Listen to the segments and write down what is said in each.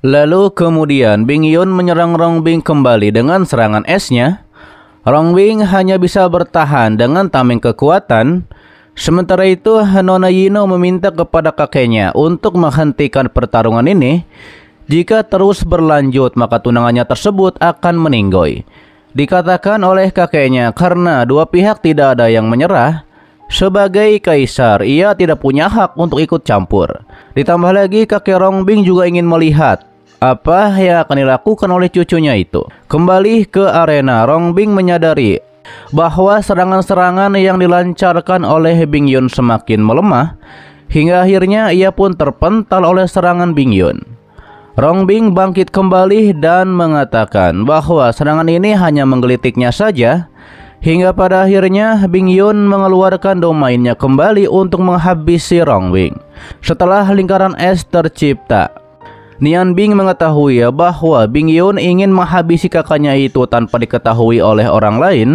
Lalu kemudian Bing Yun menyerang Rongbing kembali dengan serangan esnya. Rongbing hanya bisa bertahan dengan tameng kekuatan. Sementara itu Nona Yino meminta kepada kakeknya untuk menghentikan pertarungan ini. Jika terus berlanjut maka tunangannya tersebut akan meninggoy. Dikatakan oleh kakeknya karena dua pihak tidak ada yang menyerah. Sebagai kaisar, ia tidak punya hak untuk ikut campur. Ditambah lagi kakek Rongbing juga ingin melihat apa yang akan dilakukan oleh cucunya itu. Kembali ke arena, Rongbing menyadari bahwa serangan-serangan yang dilancarkan oleh Bing Yun semakin melemah. Hingga akhirnya ia pun terpental oleh serangan Bing Yun. Rongbing bangkit kembali dan mengatakan bahwa serangan ini hanya menggelitiknya saja. Hingga pada akhirnya Bing Yun mengeluarkan domainnya kembali untuk menghabisi Rongbing. Setelah lingkaran es tercipta, Nian Bing mengetahui bahwa Bing Yun ingin menghabisi kakaknya itu tanpa diketahui oleh orang lain.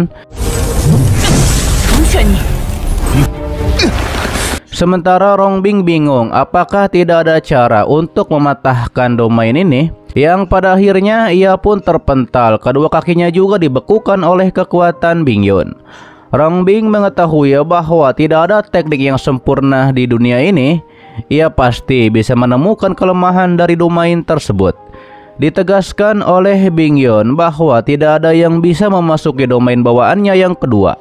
Sementara Rongbing bingung apakah tidak ada cara untuk mematahkan domain ini, yang pada akhirnya ia pun terpental. Kedua kakinya juga dibekukan oleh kekuatan Bing Yun. Rongbing mengetahui bahwa tidak ada teknik yang sempurna di dunia ini. Ia pasti bisa menemukan kelemahan dari domain tersebut. Ditegaskan oleh Bing Yun bahwa tidak ada yang bisa memasuki domain bawaannya yang kedua.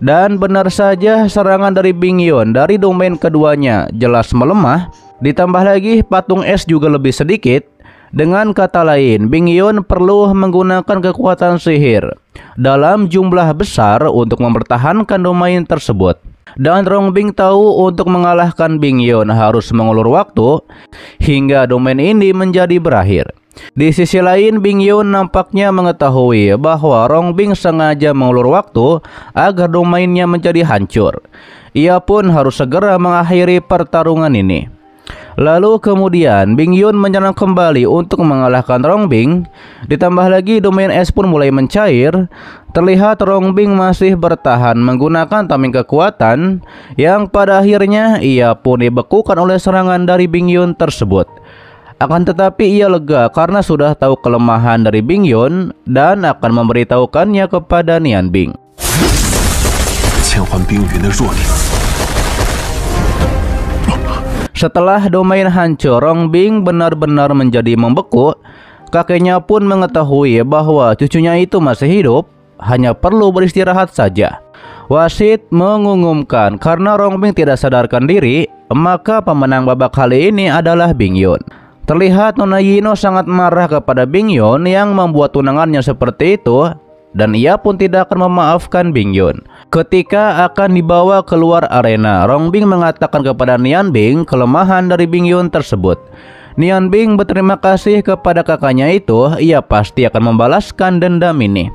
Dan benar saja serangan dari Bing Yun dari domain keduanya jelas melemah. Ditambah lagi patung es juga lebih sedikit. Dengan kata lain, Bing Yun perlu menggunakan kekuatan sihir dalam jumlah besar untuk mempertahankan domain tersebut. Dan Rongbing tahu untuk mengalahkan Bing Yun harus mengulur waktu hingga domain ini menjadi berakhir. Di sisi lain, Bing Yun nampaknya mengetahui bahwa Rongbing sengaja mengulur waktu agar domainnya menjadi hancur. Ia pun harus segera mengakhiri pertarungan ini. Lalu kemudian Bing Yun menyerang kembali untuk mengalahkan Rongbing. Ditambah lagi domain es pun mulai mencair. Terlihat Rongbing masih bertahan menggunakan tameng kekuatan, yang pada akhirnya ia pun dibekukan oleh serangan dari Bing Yun tersebut. Akan tetapi ia lega karena sudah tahu kelemahan dari Bing Yun dan akan memberitahukannya kepada Nian Bing. Setelah domain hancur, Rongbing benar-benar menjadi membeku. Kakeknya pun mengetahui bahwa cucunya itu masih hidup, hanya perlu beristirahat saja. Wasit mengumumkan karena Rongbing tidak sadarkan diri, maka pemenang babak kali ini adalah Bing Yun. Terlihat Nona Yino sangat marah kepada Bing Yun yang membuat tunangannya seperti itu, dan ia pun tidak akan memaafkan Bing Yun. Ketika akan dibawa keluar arena, Rongbing mengatakan kepada Nian Bing kelemahan dari Bing Yun tersebut. Nian Bing berterima kasih kepada kakaknya itu, ia pasti akan membalaskan dendam ini.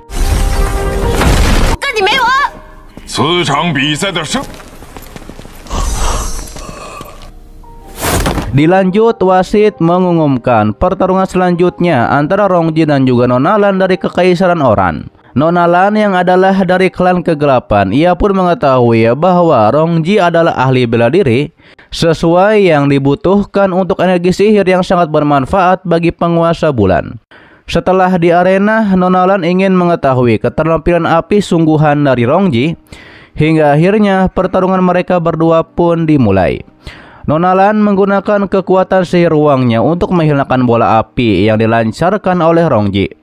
Dilanjut, wasit mengumumkan pertarungan selanjutnya antara Rongji dan juga Nona Lan dari Kekaisaran Oran. Nona Lan yang adalah dari klan kegelapan, ia pun mengetahui bahwa Rongjie adalah ahli bela diri sesuai yang dibutuhkan untuk energi sihir yang sangat bermanfaat bagi penguasa bulan. Setelah di arena, Nona Lan ingin mengetahui keterampilan api sungguhan dari Rongjie. Hingga akhirnya pertarungan mereka berdua pun dimulai. Nona Lan menggunakan kekuatan sihir ruangnya untuk menghilangkan bola api yang dilancarkan oleh Rongjie.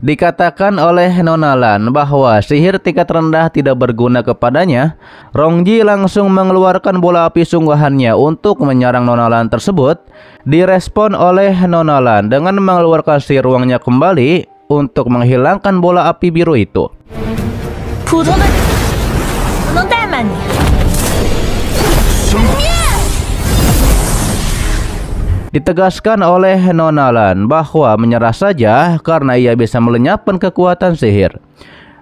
Dikatakan oleh Nona Lan bahwa sihir tingkat rendah tidak berguna kepadanya. Rongjie langsung mengeluarkan bola api sungguhannya untuk menyerang Nona Lan tersebut. Direspon oleh Nona Lan dengan mengeluarkan sihir ruangnya kembali untuk menghilangkan bola api biru itu. Ditegaskan oleh Nona Lan bahwa menyerah saja karena ia bisa melenyapkan kekuatan sihir.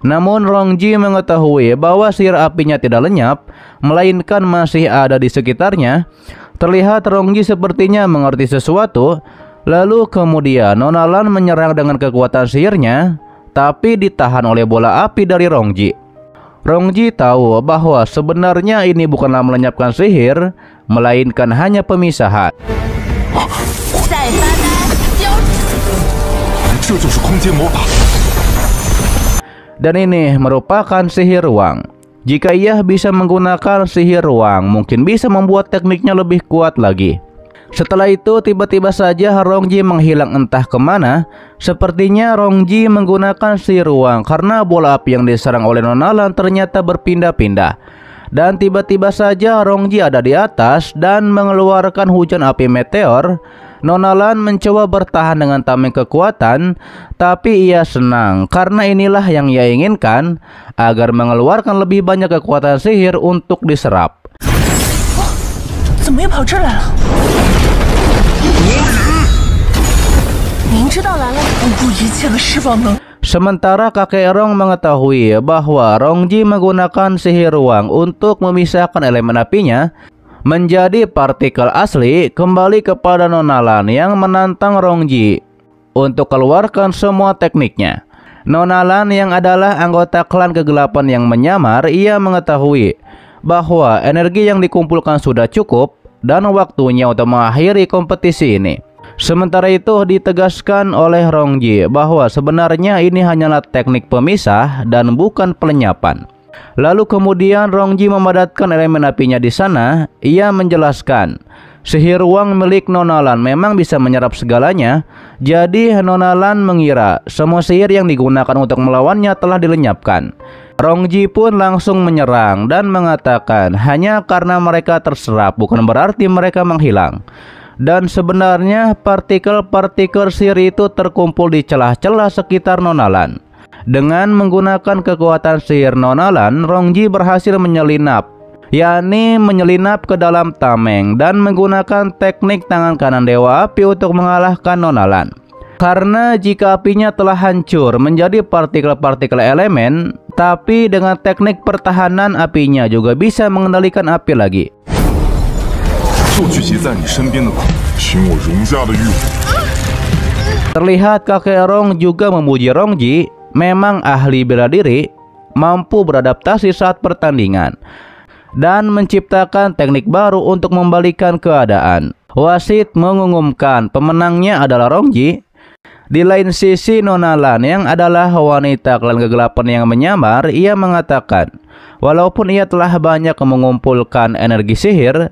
Namun Rongjie mengetahui bahwa sihir apinya tidak lenyap, melainkan masih ada di sekitarnya. Terlihat Rongjie sepertinya mengerti sesuatu. Lalu kemudian Nona Lan menyerang dengan kekuatan sihirnya, tapi ditahan oleh bola api dari Rongjie. Rongjie tahu bahwa sebenarnya ini bukanlah melenyapkan sihir, melainkan hanya pemisahan. 这就是空间魔法。 Dan ini merupakan sihir ruang. Jika ia bisa menggunakan sihir ruang, mungkin bisa membuat tekniknya lebih kuat lagi. Setelah itu tiba-tiba saja Rongji menghilang entah kemana. Sepertinya Rongji menggunakan sihir ruang karena bola api yang diserang oleh Nonalan ternyata berpindah-pindah. Dan tiba-tiba saja Rongji ada di atas dan mengeluarkan hujan api meteor. Nonalan mencoba bertahan dengan tameng kekuatan, tapi ia senang karena inilah yang ia inginkan, agar mengeluarkan lebih banyak kekuatan sihir untuk diserap. 怎么又跑这儿来了？明知道来了，不顾一切的释放能。 Sementara kakek Rong mengetahui bahwa Rongji menggunakan sihir ruang untuk memisahkan elemen apinya menjadi partikel asli, kembali kepada Nonalan yang menantang Rongji untuk keluarkan semua tekniknya. Nonalan yang adalah anggota klan kegelapan yang menyamar, ia mengetahui bahwa energi yang dikumpulkan sudah cukup dan waktunya untuk mengakhiri kompetisi ini. Sementara itu ditegaskan oleh Rongji bahwa sebenarnya ini hanyalah teknik pemisah dan bukan pelenyapan. Lalu kemudian Rongji memadatkan elemen apinya di sana. Ia menjelaskan, sihir ruang milik Nonalan memang bisa menyerap segalanya. Jadi Nonalan mengira semua sihir yang digunakan untuk melawannya telah dilenyapkan. Rongji pun langsung menyerang dan mengatakan hanya karena mereka terserap bukan berarti mereka menghilang. Dan sebenarnya partikel-partikel sihir itu terkumpul di celah-celah sekitar Nonalan. Dengan menggunakan kekuatan sihir Nonalan, Rongji berhasil menyelinap, yakni menyelinap ke dalam tameng dan menggunakan teknik tangan kanan Dewa Api untuk mengalahkan Nonalan. Karena jika apinya telah hancur menjadi partikel-partikel elemen, tapi dengan teknik pertahanan apinya juga bisa mengendalikan api lagi. 就聚集在你身边的苦，请我容家的欲望。 Terlihat kakek Rong juga memuji Rongji, memang ahli bela diri, mampu beradaptasi saat pertandingan, dan menciptakan teknik baru untuk membalikan keadaan. Wasit mengumumkan pemenangnya adalah Rongji. Di lain sisi Nonalan yang adalah wanita klan kegelapan yang menyamar, ia mengatakan walaupun ia telah banyak mengumpulkan energi sihir,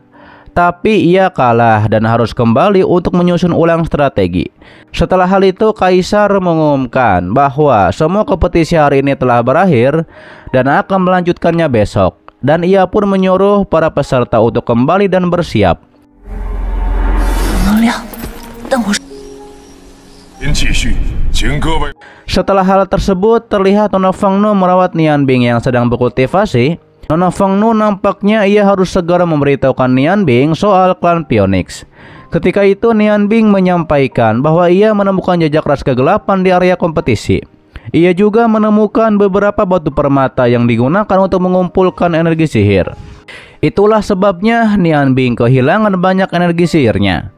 tapi ia kalah dan harus kembali untuk menyusun ulang strategi. Setelah hal itu, Kaisar mengumumkan bahwa semua kompetisi hari ini telah berakhir dan akan melanjutkannya besok. Dan ia pun menyuruh para peserta untuk kembali dan bersiap. Setelah hal tersebut, terlihat Nona Fangnu merawat Nianbing yang sedang berkultivasi. Nona Fangnu nampaknya ia harus segera memberitahukan Nianbing soal klan Phoenix. Ketika itu Nianbing menyampaikan bahwa ia menemukan jejak ras kegelapan di area kompetisi. Ia juga menemukan beberapa batu permata yang digunakan untuk mengumpulkan energi sihir. Itulah sebabnya Nianbing kehilangan banyak energi sihirnya.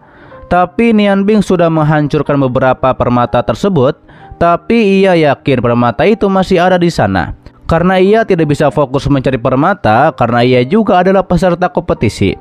Tapi Nianbing sudah menghancurkan beberapa permata tersebut, tapi ia yakin permata itu masih ada di sana. Karena ia tidak bisa fokus mencari permata karena ia juga adalah peserta kompetisi.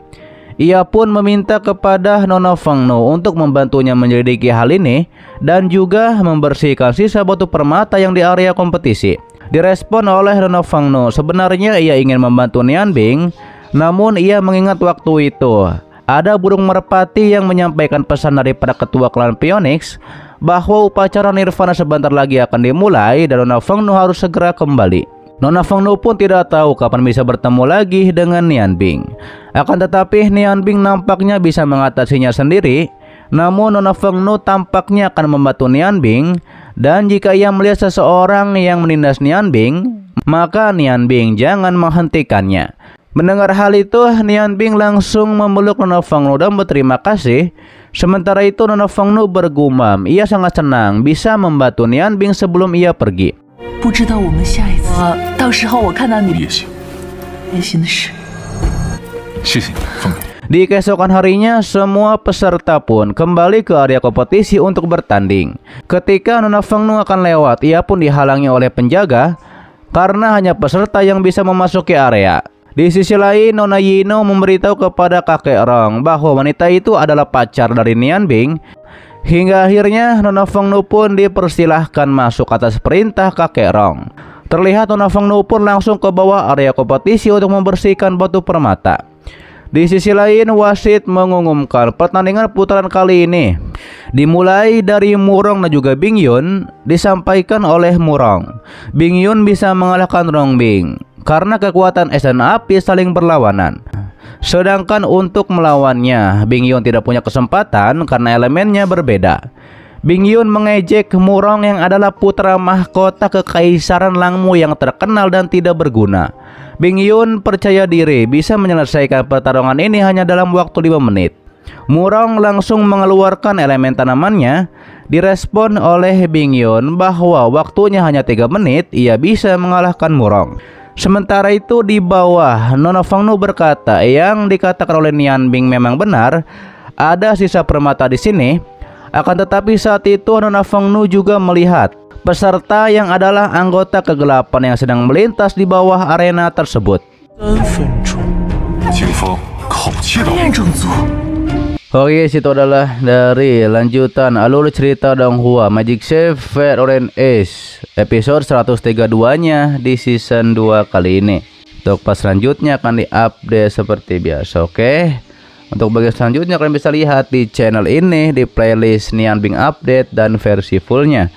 Ia pun meminta kepada Nona Fangnu untuk membantunya menyelidiki hal ini dan juga membersihkan sisa batu permata yang di area kompetisi. Direspon oleh Nona Fangnu, sebenarnya ia ingin membantu Nianbing, namun ia mengingat waktu itu ada burung merpati yang menyampaikan pesan daripada ketua klan Phoenix bahwa upacara Nirvana sebentar lagi akan dimulai dan Nona Fangnu harus segera kembali. Nona Fangnu pun tidak tahu kapan bisa bertemu lagi dengan Nianbing. Akan tetapi Nianbing nampaknya bisa mengatasinya sendiri. Namun Nona Fangnu tampaknya akan membantu Nianbing, dan jika ia melihat seseorang yang menindas Nianbing, maka Nianbing jangan menghentikannya. Mendengar hal itu, Nianbing langsung memeluk Nona Fangnu dan berterima kasih. Sementara itu Nona Fangnu bergumam, ia sangat senang bisa membantu Nianbing sebelum ia pergi. 不知道我们下一次，到时候我看到你也行，开心的事。谢谢你，凤爷。 Di keesokan harinya, semua peserta pun kembali ke area kompetisi untuk bertanding. Ketika Nona Fangnu akan lewat, ia pun dihalangi oleh penjaga karena hanya peserta yang bisa memasuki area. Di sisi lain, Nona Yino memberitahu kepada kakek Rong bahwa wanita itu adalah pacar dari Nianbing. Hingga akhirnya Nona Fengnu pun dipersilahkan masuk atas perintah kakek Rong. Terlihat Nona Fengnu pun langsung ke bawah area kompetisi untuk membersihkan batu permata. Di sisi lain, wasit mengumumkan pertandingan putaran kali ini dimulai dari Murong dan juga Bingyun. Disampaikan oleh Murong, Bingyun bisa mengalahkan Rongbing karena kekuatan es dan api saling berlawanan. Sedangkan untuk melawannya, Bingyun tidak punya kesempatan karena elemennya berbeda. Bingyun mengejek Murong yang adalah putra mahkota kekaisaran Langmu yang terkenal dan tidak berguna. Bingyun percaya diri bisa menyelesaikan pertarungan ini hanya dalam waktu 5 menit. Murong langsung mengeluarkan elemen tanamannya. Direspon oleh Bingyun bahwa waktunya hanya 3 menit, ia bisa mengalahkan Murong. Sementara itu di bawah, Nona Fengnu berkata yang dikatakan oleh Nianbing memang benar, ada sisa permata di sini. Akan tetapi saat itu Nona Fengnu juga melihat peserta yang adalah anggota kegelapan yang sedang melintas di bawah arena tersebut. Oke, situ adalah dari lanjutan alur cerita Donghua Magic Chef Fate Orange Ace episode 132-nya di season 2 kali ini. Untuk pas selanjutnya akan diupdate seperti biasa, oke? Untuk bagian selanjutnya kalian bisa lihat di channel ini di playlist Nianbing update dan versi fullnya.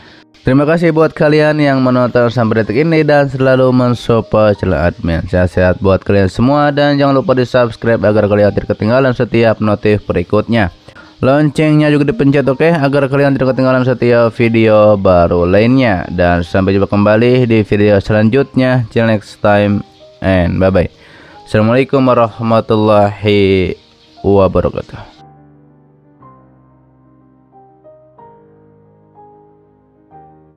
Terima kasih buat kalian yang menonton sampai detik ini dan selalu mensupport channel admin. Sehat-sehat buat kalian semua dan jangan lupa di subscribe agar kalian tidak ketinggalan setiap notif berikutnya. Loncengnya juga dipencet, oke, agar kalian tidak ketinggalan setiap video baru lainnya. Dan sampai jumpa kembali di video selanjutnya. Till next time and bye bye. Assalamualaikum warahmatullahi wabarakatuh.